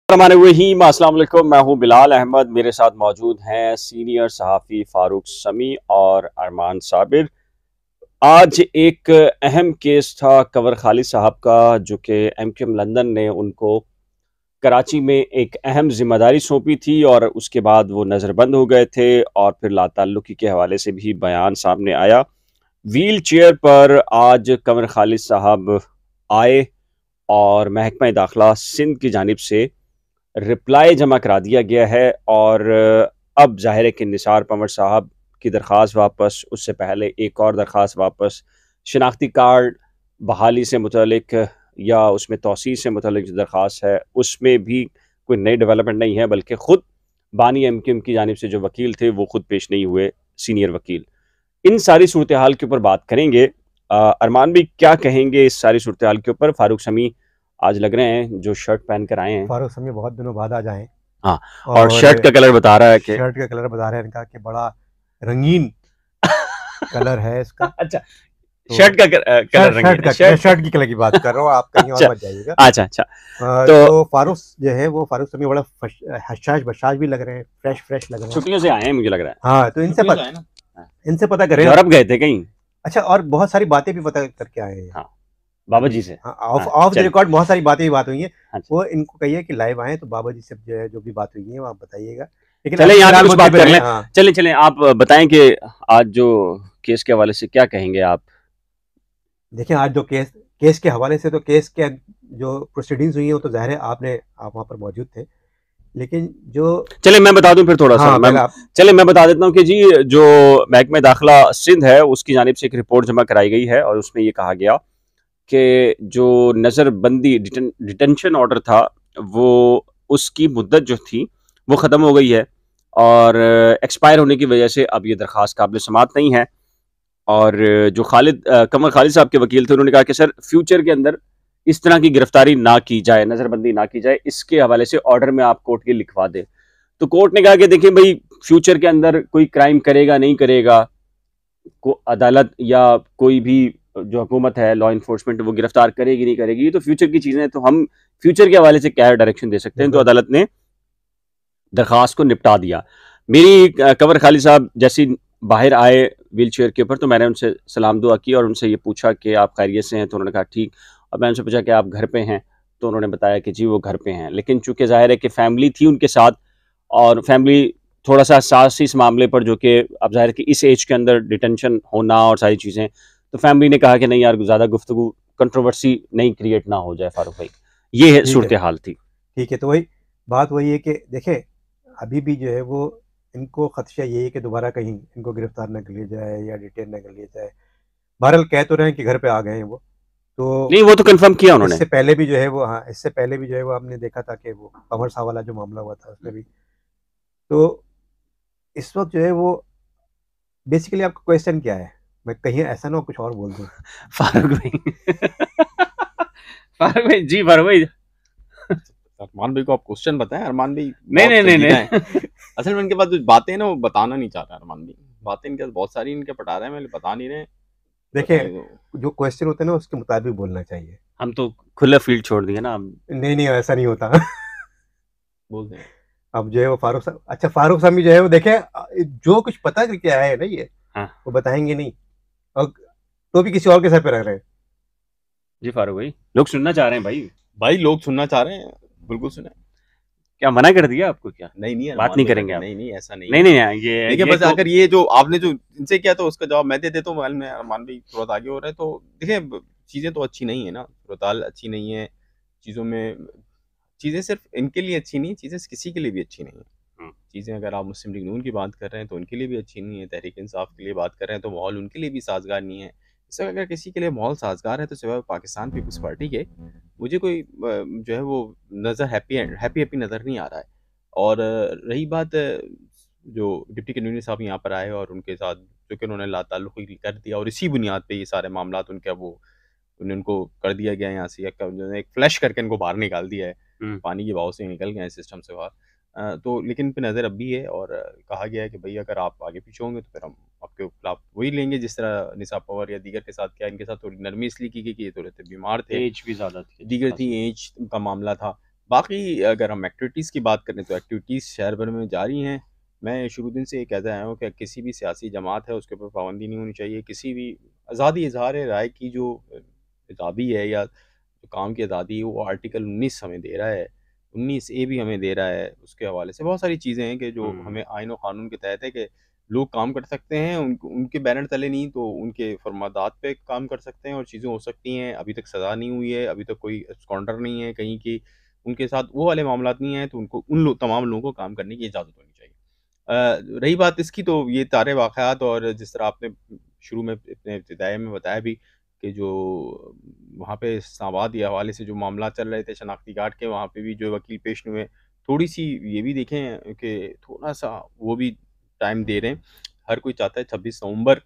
रहीम अस्सलाम वालेकुम। मैं हूं बिलाल अहमद। मेरे साथ मौजूद हैं सीनियर सहाफ़ी फ़ारूक समी और अरमान साबिर। आज एक अहम केस था कंवर खालिद साहब का, जो कि एमक्यूएम लंदन ने उनको कराची में एक अहम ज़िम्मेदारी सौंपी थी और उसके बाद वो नज़रबंद हो गए थे और फिर लाताल्लुकी के हवाले से भी बयान सामने आया। व्हील चेयर पर आज कंवर खालिद साहब आए और महकमा दाखिला सिंध की जानिब से रिप्लाई जमा करा दिया गया है और अब ज़ाहिर है कि निसार पंवर साहब की दरख्वास्त वापस, उससे पहले एक और दरख्वास्त वापस, शनाख्ती कार्ड बहाली से मुतल्लिक या उसमें तौसीह से मुतल्लिक जो दरख्वास्त है उसमें भी कोई नई डेवलपमेंट नहीं है, बल्कि ख़ुद बानी एमक्यूएम की जानिब से जो वकील थे वो खुद पेश नहीं हुए, सीनियर वकील। इन सारी सूरत हाल के ऊपर बात करेंगे। अरमान भी क्या कहेंगे इस सारी सूरत हाल के ऊपर? फारूक समी आज लग रहे हैं जो शर्ट पहन कर आए हैं। फारूक समी बहुत दिनों बाद आज आए। हाँ, और शर्ट का कलर बता रहा है कि शर्ट का कलर बता रहे हैं इनका कि बड़ा रंगीन कलर है इसका। अच्छा, तो शर्ट का कलर रंगीन है। शर्ट की कलर की बात कर रहा हूँ, आप कहीं और मत जाइएगा। अच्छा अच्छा। तो फारूक जो है वो फारूक समी बड़ा हशाश बशाश भी लग रहे हैं, फ्रेश लग रहे हैं। छुट्टियों से आए हैं मुझे लग रहा है। हाँ, तो इनसे पता करें। यूरोप गए थे कहीं? अच्छा, और बहुत सारी बातें भी पता करके आए हैं। हाँ, बाबा जी से। ऑफ द रिकॉर्ड बहुत सारी बातें हुई हैं। हाँ, वो इनको कहिए कि लाइव आए तो बाबा जी से जो भी बात हुई है वो आप बताइएगा। लेकिन चले यहाँ कुछ बात कर लें। चले आप बताएं कि आज जो केस के हवाले से क्या कहेंगे आप? देखिए, आज जो केस के हवाले से, तो केस के जो प्रोसीडिंग्स हुई हैं वो तो ज़ाहिर है आप वहाँ पर मौजूद थे, लेकिन जो चले मैं बता दूं फिर थोड़ा सा। मैं बता देता हूं कि जी जो महकमा दाखिला सिंध है उसकी जानिब से एक रिपोर्ट जमा कराई गई है और उसमें ये कहा गया कि जो नज़रबंदी डिटेंशन ऑर्डर था वो उसकी मुद्दत जो थी वो ख़त्म हो गई है और एक्सपायर होने की वजह से अब ये दरख्वास्त काबिल समात नहीं है। और जो कंवर खालिद साहब के वकील थे उन्होंने कहा कि सर फ्यूचर के अंदर इस तरह की गिरफ्तारी ना की जाए, नज़रबंदी ना की जाए, इसके हवाले से ऑर्डर में आप कोर्ट के लिखवा दें। तो कोर्ट ने कहा कि देखिए भाई, फ्यूचर के अंदर कोई क्राइम करेगा नहीं करेगा, अदालत या कोई भी जो हुकूमत है, लॉ इन्फोर्समेंट, वो गिरफ्तार करेगी नहीं करेगी, ये तो फ्यूचर की चीज़ें हैं, तो हम फ्यूचर के हवाले से क्या डायरेक्शन दे सकते हैं। तो अदालत ने दरख्वास्त को निपटा दिया। मेरी कंवर खालिद साहब जैसी बाहर आए व्हील चेयर के ऊपर तो मैंने उनसे सलाम दुआ की और उनसे ये पूछा कि आप खैरियत से हैं? तो उन्होंने कहा ठीक। और मैंने उनसे पूछा कि आप घर पे हैं? तो उन्होंने बताया कि जी वो घर पे हैं, लेकिन चूंकि ज़ाहिर है कि फैमिली थी उनके साथ और फैमिली थोड़ा सा हसास इस मामले पर, जो कि अब ज़ाहिर है कि इस एज के अंदर डिटेंशन होना और सारी चीज़ें, तो फैमिली ने कहा कि नहीं यार, ज़्यादा गुफ्तगू कंट्रोवर्सी नहीं क्रिएट ना हो जाए फारूक भाई। ये है सूरत हाल थी। ठीक है, तो वही बात वही है कि देखें, अभी भी जो है वो इनको खदशा ये है कि दोबारा कहीं इनको गिरफ्तार न कर लिया जाए या डिटेन न कर लिया जाए। बहरहाल कह तो रहे हैं कि घर पे आ गए हैं वो, तो नहीं, वो तो कंफर्म किया उन्होंने। इससे पहले भी जो है वो, हाँ, इससे पहले भी जो है वो आपने देखा था कि वो कंवर साहब वाला जो मामला हुआ था उसमें भी। तो इस वक्त जो है वो बेसिकली आपका क्वेश्चन क्या है? मैं कहीं ऐसा ना हो कुछ और बोल दूं। फारूक भाई फारूक भाई जी, फारूक भाई अरमान भाई को आप क्वेश्चन बताएं। अरमान भाई नहीं असल में इनके पास जो बातें हैं ना वो बताना नहीं चाहता अरमान भाई। बातें इनके पास बहुत सारी इनके पटा रहे हैं, मैं बता नहीं रहे। देखिए, जो क्वेश्चन होते हैं ना उसके मुताबिक बोलना चाहिए। हम तो खुला फील्ड छोड़ दिए ना। नहीं ऐसा नहीं होता। बोल दें। अब जो है वो फारूक साहब, अच्छा फारूक साहब जो है वो देखे जो कुछ पता करके आया है ना ये, हाँ, वो बताएंगे नहीं और तो भी किसी और के सर पे रख रहे हैं। जी फारूक भाई, लोग सुनना चाह रहे हैं भाई लोग सुनना चाह रहे हैं, बिल्कुल सुने। क्या मना कर दिया आपको? क्या नहीं बात नहीं करेंगे आप? नहीं ऐसा नहीं। नहीं ये देखिए, बस अगर ये जो आपने जो इनसे किया तो उसका जवाब मैं दे देता हूँ। मैं अरमान भाई थोड़ा आगे हो रहा है तो देखिए, चीज़ें तो अच्छी नहीं है ना, सूरत अच्छी नहीं है चीज़ों में। चीज़ें सिर्फ इनके लिए अच्छी नहीं, चीज़ें किसी के लिए भी अच्छी नहीं है। चीज़ें अगर आप मुस्लिम लीग नून की बात कर रहे हैं तो उनके लिए भी अच्छी नहीं है, तहरीक इंसाफ के लिए बात कर रहे हैं तो माहौल उनके लिए भी साजगार नहीं है। इससे अगर किसी के लिए माहौल साजगार है तो सिवाय पाकिस्तान पीपल्स पार्टी के मुझे कोई जो है वो नज़र हैप्पी नज़र नहीं आ रहा है। और रही बात जो डिप्टी कन्वीनर साहब यहाँ पर आए और उनके साथ जो कि उन्होंने लाताल्लुक़ कर दिया और इसी बुनियाद पे ये सारे मामला उनको कर दिया गया यहाँ से, एक फ्लैश करके इनको बाहर निकाल दिया है, पानी के बहाव से निकल गए हैं सिस्टम से बाहर। तो लेकिन इन पे नज़र अब भी है और कहा गया है कि भाई अगर आप आगे पीछे होंगे तो फिर हम आपके खिलाफ वही लेंगे जिस तरह निसार पवर या दीगर के साथ किया। इनके साथ थोड़ी नरमी इसलिए की गई कि ये थोड़े से बीमार थे, एज भी ज़्यादा थी, दीगर थी, एज का मामला था। बाकी अगर हम एक्टिविटीज़ की बात करें तो एक्टिविटीज़ शहर भर में जारी हैं। मैं शुरू दिन से ये कहता आया हूँ कि किसी भी सियासी जमात है उसके ऊपर पाबंदी नहीं होनी चाहिए। किसी भी आज़ादी इज़हार राय की जो आज़ादी है या जो काम की आज़ादी है वो आर्टिकल 19 हमें दे रहा है। 19 ए भी हमें दे रहा है। उसके हवाले से बहुत सारी चीज़ें हैं कि जो हमें आइन और क़ानून के तहत है कि लोग काम कर सकते हैं। उनके बैनर तले नहीं तो उनके फरमादात पे काम कर सकते हैं और चीज़ें हो सकती हैं। अभी तक सज़ा नहीं हुई है, अभी तक कोई एब्सकॉन्डर नहीं है कहीं की, उनके साथ वो वाले मामलात नहीं हैं, तो उनको तमाम लोगों को काम करने की इजाज़त होनी चाहिए। रही बात इसकी, तो ये सारे वाक़यात और जिस तरह आपने शुरू में अपने इब्तिदाई में बताया भी कि जो वहाँ पे इस्लामाबाद के हवाले से जो मामला चल रहे थे शनाख्ती कार्ड के, वहाँ पे भी जो वकील पेश हुए, थोड़ी-सी ये भी देखें कि थोड़ा-सा वो भी टाइम दे रहे हैं। हर कोई चाहता है 26 नवंबर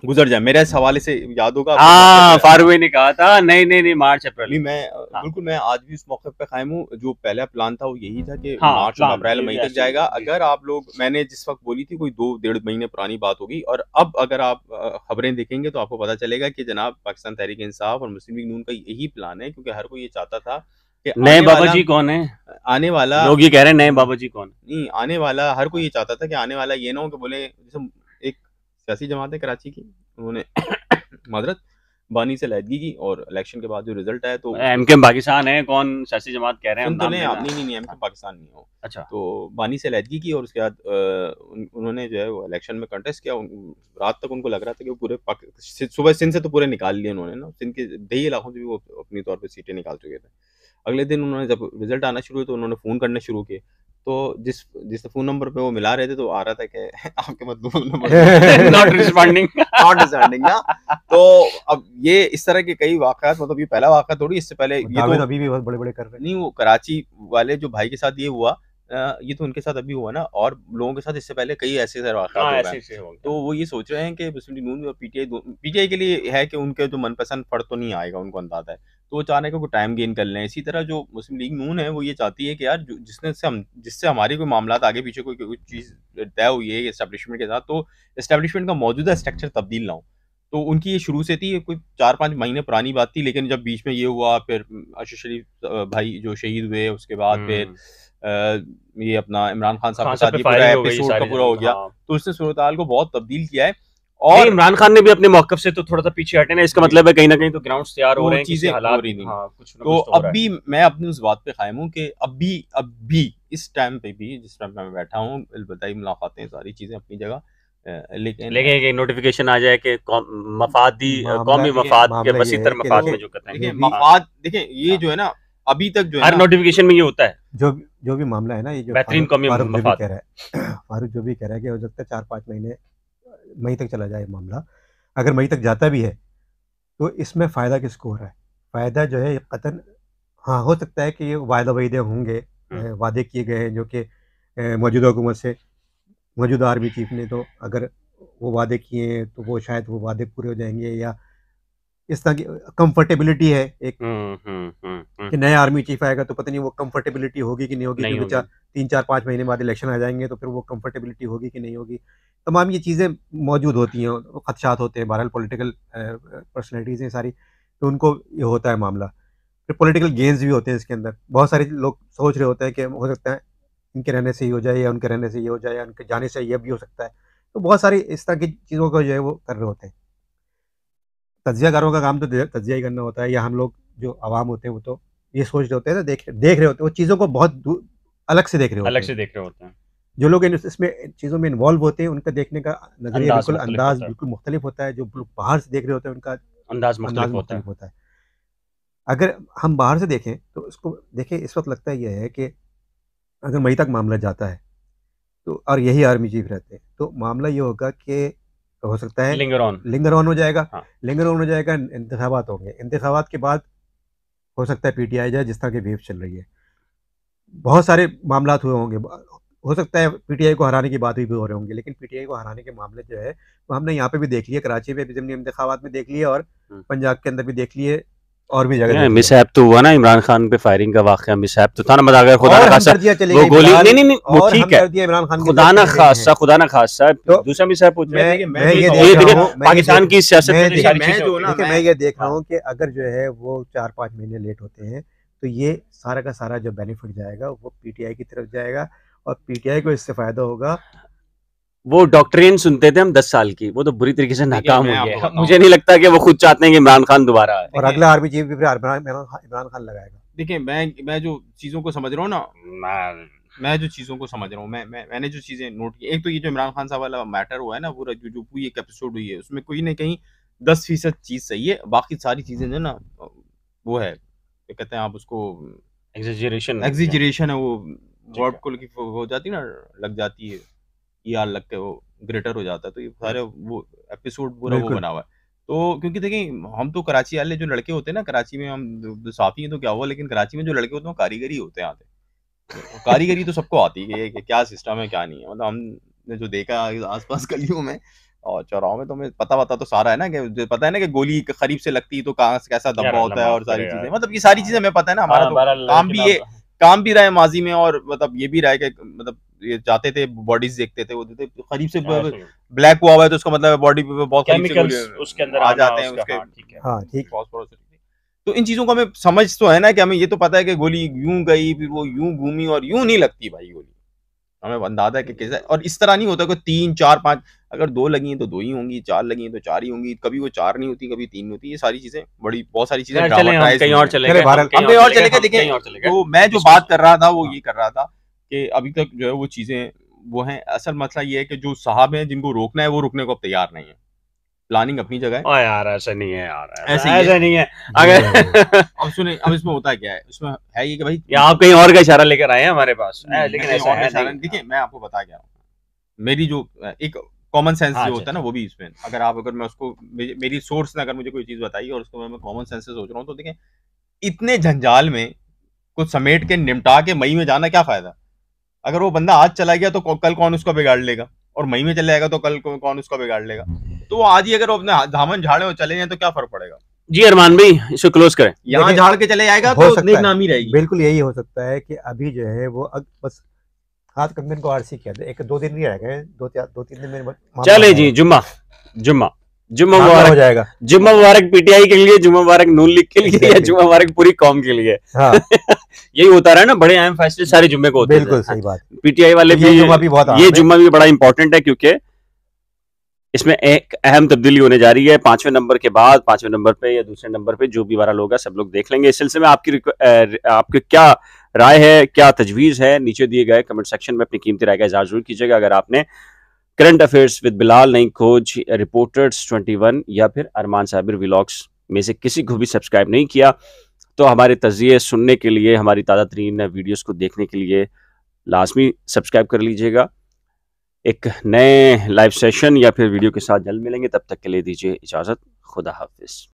गुज़र जाए। मेरे इस हवाले से याद होगा फारूक ने कहा था नहीं मार्च अप्रैल। बिल्कुल मैं आज भी उस मौके पे कायम हूँ। जो पहला प्लान था वो यही था कि मार्च और अप्रैल मई तक जाएगा। अगर आप लोग, मैंने जिस वक्त बोली थी कोई 2-1.5 महीने पुरानी बात होगी, और अब अगर आप खबरें देखेंगे तो आपको पता चलेगा कि जनाब पाकिस्तान तहरीक इंसाफ और मुस्लिम लीग नून का यही प्लान है, क्योंकि हर कोई ये चाहता था कि नए बाबा जी कौन है, आने वाला लोग ये कह रहे हैं नए बाबा जी कौन नहीं, आने वाला हर कोई ये चाहता था कि आने वाला ये ना हो कि बोले, जैसे एक सियासी जमात है कराची की, उन्होंने माजरत बानी से लहदगी की और इलेक्शन के बाद जो रिजल्ट आया तो एमकेएम पाकिस्तान है, कौन सियासी जमात कह रहे हैं, सुन तो लें आप। नहीं एमकेएम पाकिस्तान नहीं हो। अच्छा, तो बानी से लहदगी की और उसके बाद उन्होंने जो है वो इलेक्शन में कंटेस्ट किया। रात तक उनको लग रहा था कि वो पूरे सुबह सिंध से तो पूरे निकाल लिए उन्होंने ना, सिंध के 2 इलाकों से भी वो अपनी तौर पर सीटें निकाल चुके थे। अगले दिन उन्होंने जब रिजल्ट आना शुरू हुए तो उन्होंने फ़ोन करने शुरू किए। तो जिस फ़ोन नंबर पे वो मिला रहे थे तो आ रहा था कि आपके मतलब नंबर नॉट रिस्पॉन्डिंग ना। तो अब ये इस तरह के कई वाक़यात, मतलब ये पहला वाक़या थोड़ी, इससे पहले ये तो अभी भी बहुत बड़े-बड़े कर रहे हैं। नहीं, वो कराची वाले जो भाई के साथ ये हुआ, ये तो उनके साथ अभी हुआ ना, और लोगों के साथ इससे पहले कई ऐसे वाक़यात हो रहे हैं। तो वो ये सोच रहे हैं कि मुस्लिम लीग नून और पीटीआई के लिए है कि उनके जो मनपसंद फर्द तो नहीं आएगा, उनको अंदाज़ा है, तो वो चाह रहे हैं कि वो टाइम गेन कर लें। इसी तरह जो मुस्लिम लीग नून है वो ये चाहती है कि यार जिससे हमारी कोई मामलात आगे पीछे कोई चीज़ तय हुई है एस्टेब्लिशमेंट के साथ, तो एस्टेब्लिशमेंट का मौजूदा स्ट्रक्चर तब्दील ना हो। तो उनकी ये शुरू से थी, कोई 4-5 महीने पुरानी बात थी, लेकिन जब बीच में ये हुआ, फिर अरशद शरीफ भाई जो शहीद हुए, उसके बाद फिर ये अपना इमरान खान साहब के साथ ये पूरा एपिसोड का पूरा हो गया, तो उसने सूरत-हाल को बहुत तब्दील किया है। और इमरान खान ने भी अपने मौक़िफ़ से तो थोड़ा-सा पीछे हटे ना, इसका मतलब है कहीं ना कहीं तो ग्राउंड्स तैयार हो रहे हैं, चीज़ें हालात हो रही नहीं। कुछ तो अब भी मैं अपनी उस बात पे कायम हूँ कि अब भी इस टाइम पे भी, जिस टाइम पे मैं बैठा हूँ, अलबत्ता मुलाकातें सारी चीज़ें अपनी जगह, लेकिन नोटिफिकेशन आ जाए कि मफादी कौमी मफाद के वसीतर मफाद में जो कहते हैं, देखिए मफाद, देखिए ये जो है ना, अभी तक जो है हर नोटिफिकेशन में ये होता है, जो भी मामला है ना, ये जो बेहतरीन कौमी मफाद कह रहा है, फारूक जो भी कह रहा है कि हो सकता है 4-5 महीने मई तक चला जाए मामला। अगर मई तक जाता भी है तो इसमें फ़ायदा किसको हो रहा है? फ़ायदा जो है कतन, हाँ, हो सकता है कि ये वायदे होंगे, वादे किए गए हैं जो कि मौजूदा हुकूमत से, मौजूदा आर्मी चीफ ने, तो अगर वो वादे किए हैं तो वो शायद वो वादे पूरे हो जाएंगे, या इस तरह की कंफर्टेबिलिटी है एक कि नया आर्मी चीफ आएगा तो पता नहीं वो कंफर्टेबिलिटी होगी कि नहीं होगी, क्योंकि 3-4-5 महीने बाद इलेक्शन आ जाएंगे तो फिर वो कंफर्टेबिलिटी होगी कि नहीं होगी। तमाम ये चीज़ें मौजूद होती हैं, खदशात होते हैं, बहरहाल पॉलिटिकल पर्सनैलिटीज़ हैं सारी, तो उनको ये होता है मामला। फिर पॉलिटिकल गेम्स भी होते हैं इसके अंदर। बहुत सारे लोग सोच रहे होते हैं कि हो सकता है इनके रहने से ये हो जाए, या उनके रहने से ये हो जाए, या उनके जाने से ये भी हो सकता है। तो बहुत सारी इस तरह की चीज़ों को जो है वो कर रहे होते हैं। तज्ज़ियाकारों का काम तो तज्ज़िया ही करना होता है, या हम लोग जो आवाम होते हैं वो तो ये सोच रहे होते हैं ना, देख रहे होते हैं, वो चीज़ों को बहुत अलग से देख रहे होते हैं। जो लोग इसमें चीज़ों में इन्वॉल्व होते हैं उनका देखने का नज़रिया अंदाज़ बिल्कुल मुख्तलिफ होता है। जो लोग बाहर से देख रहे होते हैं उनका अंदाज़ मुख्तलिफ होता है। अगर हम बाहर से देखें तो इसको देखें, इस वक्त लगता ये है कि अगर मई तक मामला जाता है तो, और यही आर्मी चीफ रहते हैं, तो मामला ये होगा कि हो सकता है लिंगर ऑन हो जाएगा। हाँ। लिंगर ऑन हो जाएगा, इंतखाबात होंगे, इंतखाबात के बाद हो सकता है पीटीआई जाए, जिस तरह की वेव चल रही है। बहुत सारे मामलात हुए होंगे, हो सकता है पीटीआई को हराने की बात भी हो रहे होंगे, लेकिन पीटीआई को हराने के मामले जो है वो हमने यहाँ पे भी देख लिए, कराची में भी ज़िमनी इंतखाबात में देख लिए, और पंजाब के अंदर भी देख लिए, और भी जगह मिसहैप तो हुआ ना, इमरान खान पे फायरिंग का वाकया मिसहैप तो था ना, मतलब अगर खुदा ना खासा वो गोली नहीं वो ठीक है, इमरान खान खुदा ना खासा दूसरा मिसहैप हो जाए। पाकिस्तान की सियासत में मैं ये देख रहा हूँ कि अगर जो है वो 4-5 महीने लेट होते हैं तो ये सारा का सारा जो बेनिफिट जाएगा वो पीटीआई की तरफ जाएगा और पीटीआई को इससे फायदा होगा। वो डॉक्ट्रिन सुनते थे हम 10 साल की, वो तो बुरी तरीके से देखिए, नाकाम मैं हो आपको गया। बताऊं, मुझे नहीं लगता कि वो खुद चाहते हैं कि इमरान खान दोबारा आए। और अगला आरबीजी भी फिर इमरान खान लगाएगा। देखिए मैं जो चीज़ों को समझ रहा हूँ ना, मैं जो चीज़ों को समझ रहा हूँ, मैंने जो चीज़ें नोट की, एक तो ये जो इमरान खान साहब वाला मैटर हुआ है ना, पूरा जो पूरी एक एपिसोड हुई है, उसमें कोई ना कहीं 10% चीज़ सही है, बाकी सारी चीज़ें जो ना वो है, क्या कहते हैं आप उसको, एग्जेजरेशन एग्जीजरेशन है, वो ठीक वर्ड है। को लेके हो जाती है ना, लग जाती है, ईआर लग के वो ग्रेटर हो जाता है, तो ये सारे वो एपिसोड पूरा वो बिल्कुल। बना हुआ है। तो क्योंकि देखिए हम तो कराची वाले जो लड़के होते हैं ना, कराची में हम साफी हैं तो क्या हुआ, लेकिन कराची में जो लड़के होते हैं वो कारीगरी होते हैं, आते तो कारीगरी तो सबको आती है कि क्या सिस्टम है क्या नहीं है, मतलब हमने जो देखा आसपास गलियों में और चौराहों में, तो हमें पता तो सारा है ना, कि पता है ना कि गोली करीब से लगती है तो कहाँ से कैसा यार धब्बा होता अल्लाह है माफ और सारी करे चीजें, यार। मतलब ये सारी चीजें हमें पता है ना, हमारा हाँ, तो बहरहाल काम भी लेकिन ये काम भी रहा है माजी में, और मतलब ये भी रहा है कि मतलब ये जाते थे बॉडीज देखते थे, वो करीब से ब्लैक हुआ हुआ है तो उसका मतलब बॉडी पे बहुत करीब से केमिकल्स गोली उसके अंदर आ आना जाते हैं उसका, उसके हाँ ठीक है। हाँ ठीक। phosphorus। तो इन चीजों को हमें समझ तो है ना, कि हमें ये तो पता है कि गोली यूं गई फिर वो यूं घूमी और यूं नहीं लगती भाई गोली, हमें अंदाजा है कि कैसे, और इस तरह नहीं होता कि 3 4 5, अगर 2 लगी हैं तो 2 ही होंगी, 4 लगी हैं तो 4 ही होंगी, कभी वो 4 नहीं होती, कभी 3 नहीं होती, ये सारी चीजें बहुत सारी चीजें यार चलें, हम ड्रामेटाइज कहीं हुई और हैं। चले चले गए, बहरहाल हम कहीं और चले गए, हम देखिए कहीं और चले गए। तो मैं जो इसको- बात कर रहा था वो हाँ। ये कर रहा था कि अभी तक जो है वो चीजें वो हैं, असल मसला ये है कि जो साहब हैं जिनको रोकना है वो रुकने को अब तैयार नहीं है, प्लानिंग अपनी जगह है, ओ यार ऐसा नहीं है यार, ऐसे ही है। ऐसा नहीं है। ये अगर अब सुने, अब इसमें होता क्या है, उसमें है ये कि भाई या आप कहीं और का इशारा लेकर आए हैं हमारे पास, नहीं, मैं लेकिन कहीं ऐसा और का है इशारा नहीं। देखिए, मैं आपको बता क्या हूँ, मेरी जो एक कॉमन सेंस हाँ, जो अच्छा, होता है ना, वो भी इसमें, अगर मैं उसको मेरी सोर्स ने अगर मुझे कोई चीज बताई और उसको मैं कॉमन सेंस से सोच रहा हूँ, तो देखें इतने जंजाल में कुछ समेट के निपटा के मई में जाना क्या फायदा, अगर वो बंदा आज चला गया तो कल कौन उसका बिगाड़ लेगा, और मई में चले जाएगा तो कल कौन उसका बिगाड़ लेगा, तो वो आज ही अगर वो अपने दामन झाड़े और चले जाए तो क्या फर्क पड़ेगा, जी अरमान भाई इसको क्लोज करें। यहाँ देखिए, झाड़ के चले जाएगा हो तो सकता नेक है, नामी रहेगी। बिल्कुल यही हो सकता है कि अभी जो है वो बस हाथ कंगन को आरसी किया था, 1-2 दिन नहीं रह गए, 2-3 दिन में मामला चले हो जी, जाएगा। जुम्मा मामला हो मुबारक, जाएगा। जुम्मा मुबारक पीटीआई के लिए, जुम्मा मुबारक नून लीग के लिए, या Exactly. जुम्मा मुबारक पूरी कौम के लिए। हाँ यही होता रहा है ना, बड़े अहम फैसले सारे जुम्मे को होते थे। बिल्कुल सही बात। पीटीआई वाले तो ये जुम्मा भी बहुत अहम ये है। जुम्मा भी बड़ा इंपॉर्टेंट है, क्योंकि इसमें एक अहम तब्दीली होने जा रही है। 5वें नंबर के बाद 5वें नंबर पे या दूसरे नंबर पे जो भी वाला लोग है सब लोग देख लेंगे। इस सिलसिले में आपकी क्या राय है, क्या तजवीज़ है, नीचे दिए गए कमेंट सेक्शन में अपनी कीमती राय का इज़हार जरूर कीजिएगा। अगर आपने करंट अफेयर्स विद बिलाल, नई खोज, रिपोर्टर्स 21 या फिर अरमान साबिर व्लॉग्स में से किसी को भी सब्सक्राइब नहीं किया, तो हमारे तज़किये सुनने के लिए, हमारी ताज़ा तरीन वीडियोस को देखने के लिए लाजमी सब्सक्राइब कर लीजिएगा। एक नए लाइव सेशन या फिर वीडियो के साथ जल्द मिलेंगे, तब तक के लिए दीजिए इजाज़त। खुदा हाफिज़।